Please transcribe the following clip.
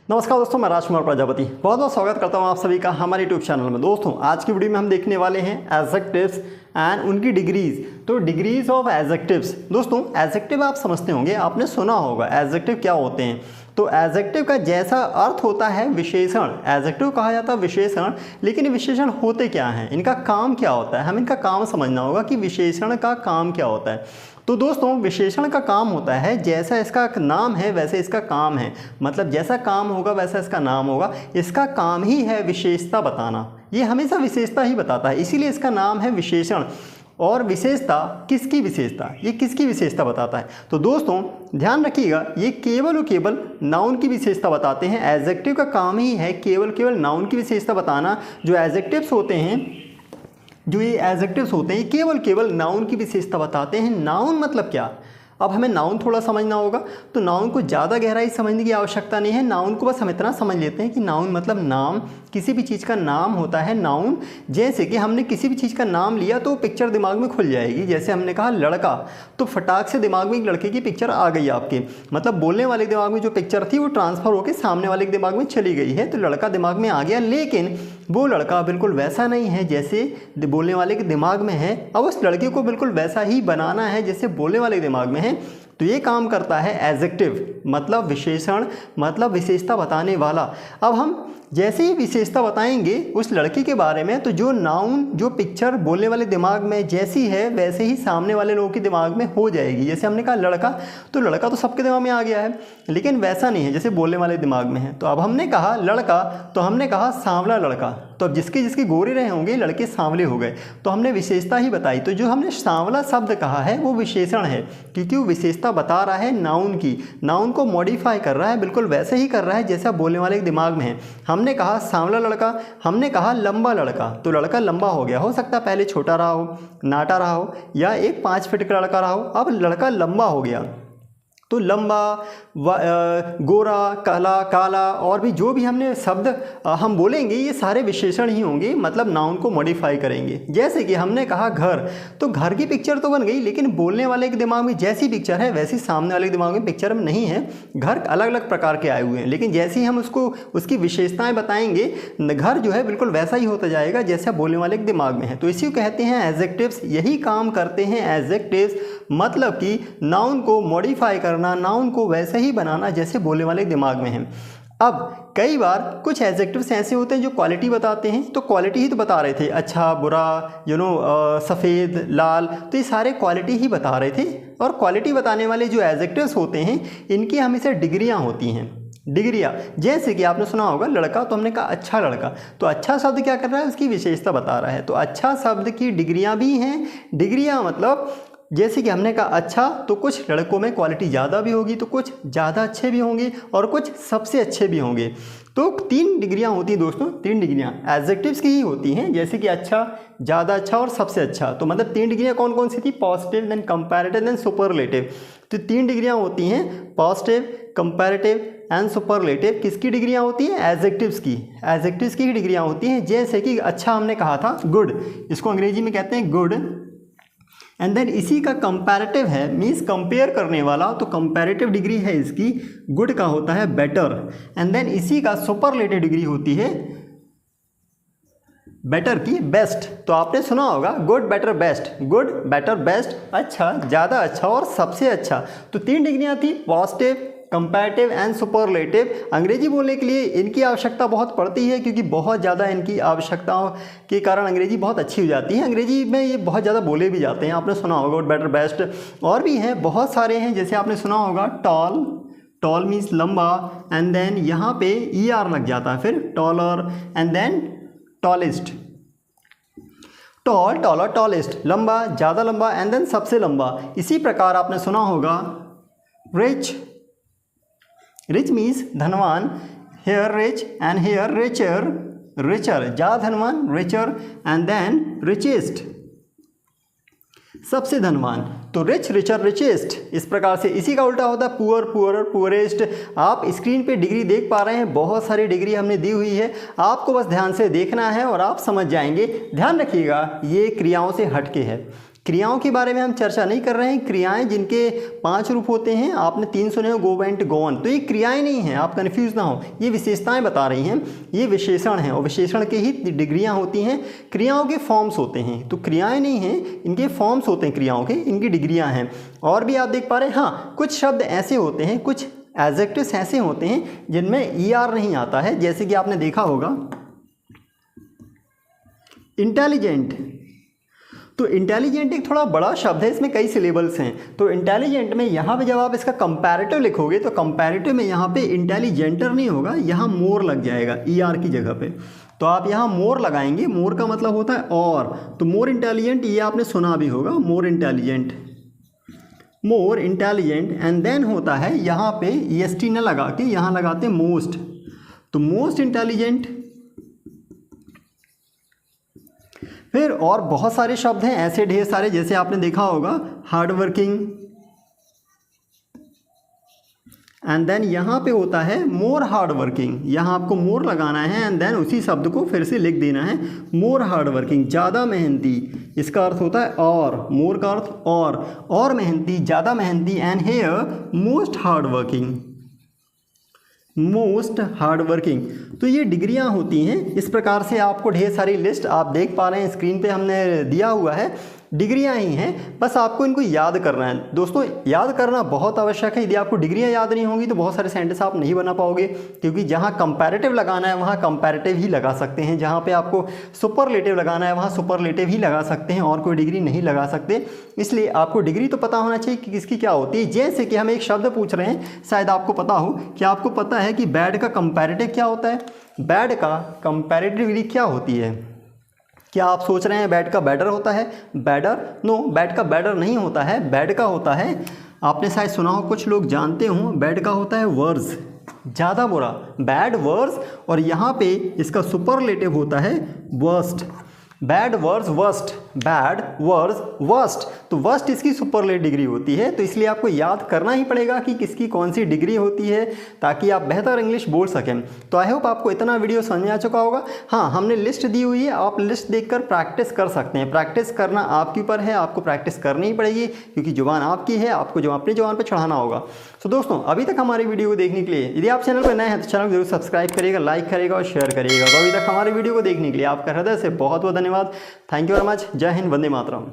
नमस्कार दोस्तों, मैं राजकुमार प्रजापति बहुत बहुत स्वागत करता हूं आप सभी का हमारे यूट्यूब चैनल में। दोस्तों आज की वीडियो में हम देखने वाले हैं एडजेक्टिव्स एंड उनकी डिग्रीज। तो डिग्रीज ऑफ एडजेक्टिव्स। दोस्तों एडजेक्टिव आप समझते होंगे, आपने सुना होगा एडजेक्टिव क्या होते हैं। तो एडजेक्टिव का जैसा अर्थ होता है विशेषण, एडजेक्टिव कहा जाता है विशेषण, लेकिन विशेषण होते क्या हैं, इनका काम क्या होता है, हम इनका काम समझना होगा कि विशेषण का काम क्या होता है। तो दोस्तों विशेषण का काम होता है जैसा इसका नाम है वैसे इसका काम है, मतलब जैसा काम होगा वैसा इसका नाम होगा। इसका काम ही है विशेषता बताना, ये हमेशा विशेषता ही बताता है, इसीलिए इसका नाम है विशेषण। और विशेषता किसकी विशेषता, ये किसकी विशेषता बताता है। तो दोस्तों ध्यान रखिएगा, ये केवल और केवल नाउन की विशेषता बताते हैं। एडजेक्टिव का काम ही है केवल नाउन की विशेषता बताना। जो एडजेक्टिव्स होते हैं, जो ये एडजेक्टिव्स होते हैं, केवल नाउन की विशेषता बताते हैं। नाउन मतलब क्या, अब हमें नाउन थोड़ा समझना होगा। तो नाउन को ज़्यादा गहराई समझने की आवश्यकता नहीं है, नाउन को बस हम इतना समझ लेते हैं कि नाउन मतलब नाम, किसी भी चीज़ का नाम होता है नाउन। जैसे कि हमने किसी भी चीज़ का नाम लिया तो पिक्चर दिमाग में खुल जाएगी। जैसे हमने कहा लड़का, तो फटाक से दिमाग में एक लड़के की पिक्चर आ गई आपके, मतलब बोलने वाले दिमाग में जो पिक्चर थी वो ट्रांसफ़र होकर सामने वाले के दिमाग में चली गई है, तो लड़का दिमाग में आ गया। लेकिन वो लड़का बिल्कुल वैसा नहीं है जैसे बोलने वाले के दिमाग में है। अब उस लड़के को बिल्कुल वैसा ही बनाना है जैसे बोलने वाले के दिमाग में है। तो ये काम करता है एडजेक्टिव, मतलब विशेषण, मतलब विशेषता बताने वाला। अब हम जैसे ही विशेषता बताएंगे उस लड़के के बारे में, तो जो नाउन, जो पिक्चर बोलने वाले दिमाग में जैसी है वैसे ही सामने वाले लोगों के दिमाग में हो जाएगी। जैसे हमने कहा लड़का, तो लड़का तो सबके दिमाग में आ गया है, लेकिन वैसा नहीं है जैसे बोलने वाले दिमाग में है। तो अब हमने कहा लड़का, तो हमने कहा सांवला लड़का, तो अब जिसके जिसके गोरे रहे होंगे लड़के सांवले हो गए, तो हमने विशेषता ही बताई। तो जो हमने सांवला शब्द कहा है वो विशेषण है, क्योंकि वो विशेषता बता रहा है नाउन की, नाउन को मॉडिफाई कर रहा है, बिल्कुल वैसे ही कर रहा है जैसा बोलने वाले के दिमाग में है। हमने कहा सांवला लड़का, हमने कहा लंबा लड़का, तो लड़का लंबा हो गया, हो सकता है पहले छोटा रहा हो, नाटा रहा हो, या एक 5 फीट का लड़का रहा हो, अब लड़का लंबा हो गया। तो लंबा, गोरा, काला, काला, और भी जो भी हमने शब्द हम बोलेंगे ये सारे विशेषण ही होंगे, मतलब नाउन को मॉडिफाई करेंगे। जैसे कि हमने कहा घर, तो घर की पिक्चर तो बन गई, लेकिन बोलने वाले के दिमाग में जैसी पिक्चर है वैसी सामने वाले के दिमाग में पिक्चर नहीं है। घर अलग अलग प्रकार के आए हुए हैं, लेकिन जैसे ही हम उसको उसकी विशेषताएं बताएंगे, घर जो है बिल्कुल वैसा ही होता जाएगा जैसा बोलने वाले के दिमाग में है। तो इसी को कहते हैं एडजेक्टिव्स, यही काम करते हैं एडजेक्टिव्स, मतलब कि नाउन को मॉडिफाई करना, नाउन को वैसे ही बनाना जैसे बोलने वाले दिमाग में है। अब कई बार कुछ एडजेक्टिव्स ऐसे होते हैं जो क्वालिटी बताते हैं, तो क्वालिटी ही तो बता रहे थे, अच्छा, बुरा, सफ़ेद, लाल, तो ये सारे क्वालिटी ही बता रहे थे। और क्वालिटी बताने वाले जो एडजेक्टिव्स होते हैं इनकी हमेशा डिग्रियां होती हैं, डिग्रियां। जैसे कि आपने सुना होगा लड़का, तो हमने कहा अच्छा लड़का, तो अच्छा शब्द क्या कर रहा है, उसकी विशेषता बता रहा है। तो अच्छा शब्द की डिग्रियां भी हैं। डिग्रियां मतलब जैसे कि हमने कहा अच्छा, तो कुछ लड़कों में क्वालिटी ज़्यादा भी होगी, तो कुछ ज़्यादा अच्छे भी होंगे, और कुछ सबसे अच्छे भी होंगे। तो 3 डिग्रियां होती हैं दोस्तों, 3 डिग्रियां एडजेक्टिव्स की ही होती हैं, जैसे कि अच्छा, ज़्यादा अच्छा और सबसे अच्छा। तो मतलब 3 डिग्रियां कौन कौन सी थी, positive, then comparative, then superlative. तो 3 डिग्रियां होती हैं, पॉजिटिव, कंपैरेटिव एंड सुपरलेटिव। किसकी डिग्रियां होती हैं, एडजेक्टिव्स की, एडजेक्टिव्स की डिग्रियां होती हैं। जैसे कि अच्छा हमने कहा था गुड, इसको अंग्रेजी में कहते हैं गुड, एंड देन इसी का कंपैरेटिव है, मीन्स कंपेयर करने वाला, तो कंपैरेटिव डिग्री है इसकी गुड का होता है बेटर, एंड देन इसी का सुपरलेटिव डिग्री होती है बेटर की बेस्ट। तो आपने सुना होगा good, better, best, good, better, best, अच्छा, ज़्यादा अच्छा और सबसे अच्छा। तो 3 डिग्रियां थी, पॉजिटिव, कंपैरेटिव एंड सुपरलेटिव। अंग्रेजी बोलने के लिए इनकी आवश्यकता बहुत पड़ती है, क्योंकि बहुत ज़्यादा इनकी आवश्यकताओं के कारण अंग्रेजी बहुत अच्छी हो जाती है। अंग्रेजी में ये बहुत ज़्यादा बोले भी जाते हैं, आपने सुना होगा गुड, बेटर, बेस्ट, और भी हैं, बहुत सारे हैं। जैसे आपने सुना होगा टॉल, टॉल मीन्स लंबा, एंड देन यहाँ पे ER लग जाता है, फिर taller, and then tallest, tall, taller, tallest, लंबा, ज़्यादा लंबा, एंड देन सबसे लंबा। इसी प्रकार आपने सुना होगा रिच, रिच मीन्स धनवान, here rich and here richer, richer, ज़्यादा धनवान, रिचर, एंड देन रिचेस्ट, सबसे धनवान। तो रिच, रिचर, रिचेस्ट, इस प्रकार से। इसी का उल्टा होता है पुअर, पुअरर, पुअरेस्ट। आप स्क्रीन पे डिग्री देख पा रहे हैं, बहुत सारी डिग्री हमने दी हुई है, आपको बस ध्यान से देखना है और आप समझ जाएंगे। ध्यान रखिएगा ये क्रियाओं से हटके है, क्रियाओं के बारे में हम चर्चा नहीं कर रहे हैं। क्रियाएं जिनके 5 रूप होते हैं, आपने 3 सुने हो, गो, वेंट, गोन, तो ये क्रियाएं नहीं हैं, आप कन्फ्यूज ना हो, ये विशेषताएं बता रही हैं, ये विशेषण हैं और विशेषण के ही डिग्रियां होती हैं। क्रियाओं के फॉर्म्स होते हैं, तो क्रियाएं नहीं हैं, इनके फॉर्म्स होते हैं क्रियाओं के, इनकी डिग्रियां हैं। और भी आप देख पा रहे हैं, हाँ कुछ शब्द ऐसे होते हैं, कुछ एडजेक्टिव्स ऐसे होते हैं जिनमें ER नहीं आता है, जैसे कि आपने देखा होगा इंटेलिजेंट। तो इंटेलिजेंट एक थोड़ा बड़ा शब्द है, इसमें कई सिलेबल्स हैं। तो इंटेलिजेंट में यहाँ पे जब आप इसका कंपैरेटिव लिखोगे तो कंपैरेटिव में यहाँ पे इंटेलिजेंटर नहीं होगा, यहाँ मोर लग जाएगा ER की जगह पे। तो आप यहाँ मोर लगाएंगे, मोर का मतलब होता है और, तो मोर इंटेलिजेंट ये आपने सुना भी होगा, more intelligent, more intelligent. And then होता है यहाँ पे EST न लगा के यहाँ लगाते हैं मोस्ट, तो मोस्ट इंटेलिजेंट। फिर और बहुत सारे शब्द हैं ऐसे ढेर सारे, जैसे आपने देखा होगा हार्ड वर्किंग। एंड देन यहाँ पे होता है मोर हार्ड वर्किंग, यहाँ आपको मोर लगाना है एंड देन उसी शब्द को फिर से लिख देना है, मोर हार्ड वर्किंग, ज़्यादा मेहनती। इसका अर्थ होता है और, मोर का अर्थ और मेहनती, ज़्यादा मेहनती। And here most hard working, most hard working. तो ये डिग्रियां होती हैं। इस प्रकार से आपको ढेर सारी लिस्ट आप देख पा रहे हैं स्क्रीन पे हमने दिया हुआ है, डिग्रियां ही हैं, बस आपको इनको याद करना है। दोस्तों याद करना बहुत आवश्यक है, यदि आपको डिग्रियां याद नहीं होंगी तो बहुत सारे सेंटेंस आप नहीं बना पाओगे, क्योंकि जहां कंपैरेटिव लगाना है वहां कंपैरेटिव ही लगा सकते हैं, जहां पे आपको सुपरलेटिव लगाना है वहां सुपरलेटिव ही लगा सकते हैं और कोई डिग्री नहीं लगा सकते। इसलिए आपको डिग्री तो पता होना चाहिए कि किसकी क्या होती है। जैसे कि हम एक शब्द पूछ रहे हैं, शायद आपको पता हो, क्या आपको पता है कि बैड का कंपैरेटिव क्या होता है? बैड का कंपैरेटिव डिग्री क्या होती है? क्या आप सोच रहे हैं बैड का बेटर होता है? बेटर? नो, बैड का बेटर नहीं होता है, बैड का होता है, आपने शायद सुना हो, कुछ लोग जानते हो, बैड का होता है वर्स, ज़्यादा बुरा, बैड वर्स। और यहाँ पे इसका सुपरलेटिव होता है worst, bad worse worst, bad worse worst. तो वर्स्ट इसकी सुपरलेटिव डिग्री होती है, तो इसलिए आपको याद करना ही पड़ेगा कि किसकी कौन सी डिग्री होती है, ताकि आप बेहतर इंग्लिश बोल सकें। तो आई होप आपको इतना वीडियो समझ में आ चुका होगा। हाँ, हमने लिस्ट दी हुई है, आप लिस्ट देखकर प्रैक्टिस कर सकते हैं। प्रैक्टिस करना आपके ऊपर है, आपको प्रैक्टिस करनी ही पड़ेगी, क्योंकि जुबान आपकी है, आपको जो अपनी जुबान पर चढ़ाना होगा। तो दोस्तों अभी तक हमारी वीडियो को देखने के लिए, यदि आप चैनल पर नए हैं तो चैनल को जरूर सब्सक्राइब करिएगा, लाइक करिएगा और शेयर करिएगा। तो अभी तक हमारी वीडियो को देखने के लिए आपका हृदय से बहुत बहुत धन्यवाद। Thank you very much. जय हिंद, वंदे मातरम।